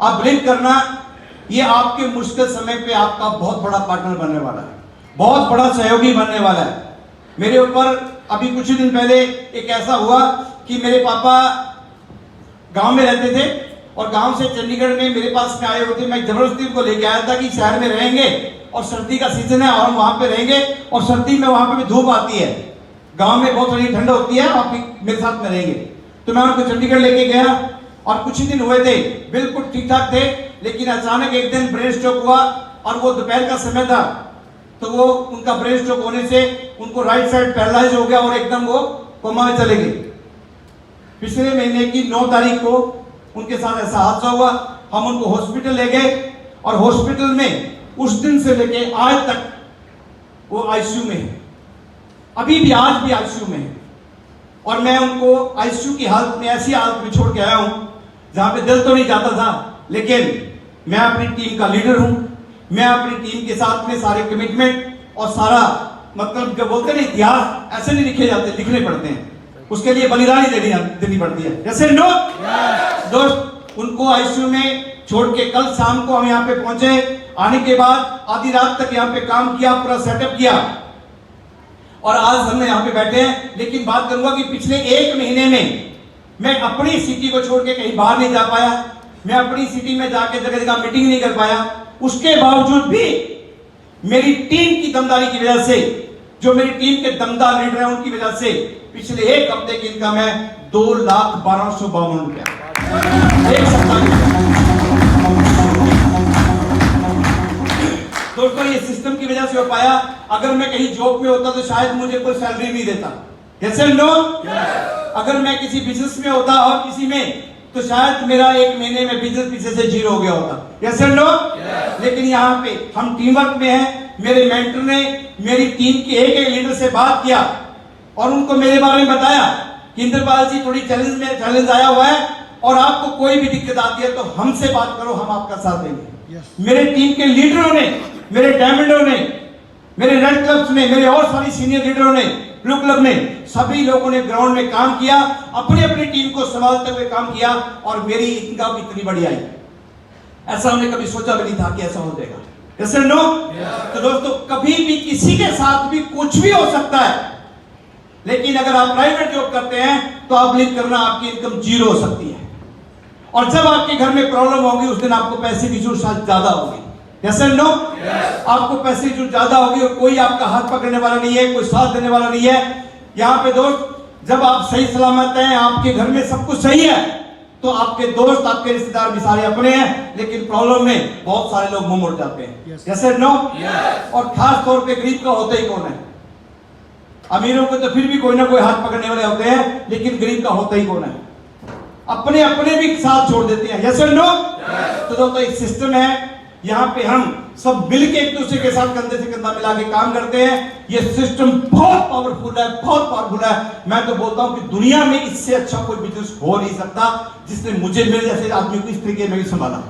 आप बिलीव करना, ये आपके मुश्किल समय पे आपका बहुत बड़ा पार्टनर बनने वाला है, बहुत बड़ा सहयोगी बनने वाला है। मेरे ऊपर अभी कुछ ही दिन पहले एक ऐसा हुआ कि मेरे पापा गांव में रहते थे और गांव से चंडीगढ़ में मेरे पास में आए होते। मैं जबरदस्ती उनको लेके आया था कि शहर में रहेंगे और सर्दी का सीजन है और हम वहां पे रहेंगे, और सर्दी में वहां पे भी धूप आती है, गांव में बहुत सारी ठंड होती है, आप मेरे साथ में रहेंगे। तो मैं उनको चंडीगढ़ लेके गया और कुछ ही दिन हुए थे, बिल्कुल ठीक ठाक थे, लेकिन अचानक एक दिन ब्रेन स्ट्रोक हुआ और वो दोपहर का समय था। तो वो उनका ब्रेन स्ट्रोक होने से उनको राइट साइड पैरालाइज हो गया और एकदम वो कोमा में चले गए। पिछले महीने की 9 तारीख को उनके साथ ऐसा हादसा हुआ। हम उनको हॉस्पिटल ले गए और हॉस्पिटल में उस दिन से लेके आज तक वो आईसीयू में है, अभी भी आज भी आईसीयू में है। और मैं उनको आईसीयू की हालत में, ऐसी हालत में छोड़ के आया हूं जहां पे दिल तो नहीं चाहता था, लेकिन मैं अपनी टीम का लीडर हूं। मैं अपनी टीम के साथ में सारे कमिटमेंट और सारा, मतलब जो बोलते हैं इतिहास ऐसे नहीं लिखे जाते, लिखने पड़ते हैं, उसके लिए बलिदानी देनी पड़ती है। जैसे नो दोस्त, उनको आईसीयू में छोड़ के कल शाम को हम यहाँ पे पहुंचे। आने के बाद आधी रात तक यहाँ पे काम किया, पूरा सेटअप किया और आज हमने यहाँ पे बैठे हैं। लेकिन बात करूंगा कि पिछले 1 महीने में मैं अपनी सिटी को छोड़ के कहीं बाहर नहीं जा पाया, मैं अपनी सिटी में जाके जगह जगह मीटिंग नहीं कर पाया। उसके बावजूद भी मेरी टीम की दमदारी की वजह से, जो मेरी टीम के दमदार लीडर हैं उनकी वजह से पिछले 1 हफ्ते की इनकम है 2,12,52 रुपया, एक सप्ताह। दोस्तों, ये सिस्टम की वजह से हो पाया। अगर मैं कहीं जॉब में होता तो शायद मुझे कोई सैलरी नहीं देता। यस और नो? अगर मैं किसी बिजनेस में होता और किसी में, तो शायद मेरा 1 महीने में बिजनेस पीछे से 0 हो गया होता। यस और नो? लेकिन यहाँ पे हम टीम वर्क में हैं। मेरे मेंटर ने मेरी टीम के एक लीडर से बात किया और उनको मेरे बारे में बताया कि इंद्रपाल जी, थोड़ी चैलेंज आया हुआ है और आपको कोई भी दिक्कत आती है तो हमसे बात करो, हम आपका साथ देंगे। मेरे टीम के लीडरों ने, मेरे डायमंडों ने, मेरे रेड क्लब्स ने, मेरे और सारी सीनियर लीडरों ने, ब्लू क्लब ने, सभी लोगों ने ग्राउंड में काम किया, अपनी अपनी टीम को संभालते हुए काम किया और मेरी इनकम इतनी बड़ी आई। ऐसा हमने कभी सोचा भी नहीं था कि ऐसा हो जाएगा। यस और नो? तो दोस्तों, कभी भी किसी के साथ भी कुछ भी हो सकता है, लेकिन अगर आप प्राइवेट जॉब करते हैं तो आप बिलीव करना, आपकी इनकम 0 हो सकती है। और जब आपके घर में प्रॉब्लम होगी उस दिन आपको पैसे की जरूरत शायद ज्यादा होगी। यस और नो? आपको पैसे की जरूरत ज्यादा होगी और कोई आपका हाथ पकड़ने वाला नहीं है, कोई साथ देने वाला नहीं है। यहाँ पे दोस्त, जब आप सही सलामत हैं, आपके घर में सब कुछ सही है, तो आपके दोस्त, आपके रिश्तेदार भी सारे अपने हैं, लेकिन प्रॉब्लम में बहुत सारे लोग मुंह मोड़ जाते हैं। यस और नो? और खास तौर पे गरीब का होता ही कौन है? अमीरों को तो फिर भी कोई ना कोई हाथ पकड़ने वाले होते हैं, लेकिन गरीब का होता ही कौन है? अपने अपने भी साथ छोड़ देते हैं। यस और नो? तो दोस्तों, एक सिस्टम है, यहाँ पे हम सब मिलके एक दूसरे के साथ कंधे से कंधा मिला के काम करते हैं। ये सिस्टम बहुत पावरफुल है, बहुत पावरफुल है। मैं तो बोलता हूँ कि दुनिया में इससे अच्छा कोई बिजनेस हो नहीं सकता जिसने मुझे, मेरे जैसे आदमी को इस तरीके में भी संभाला।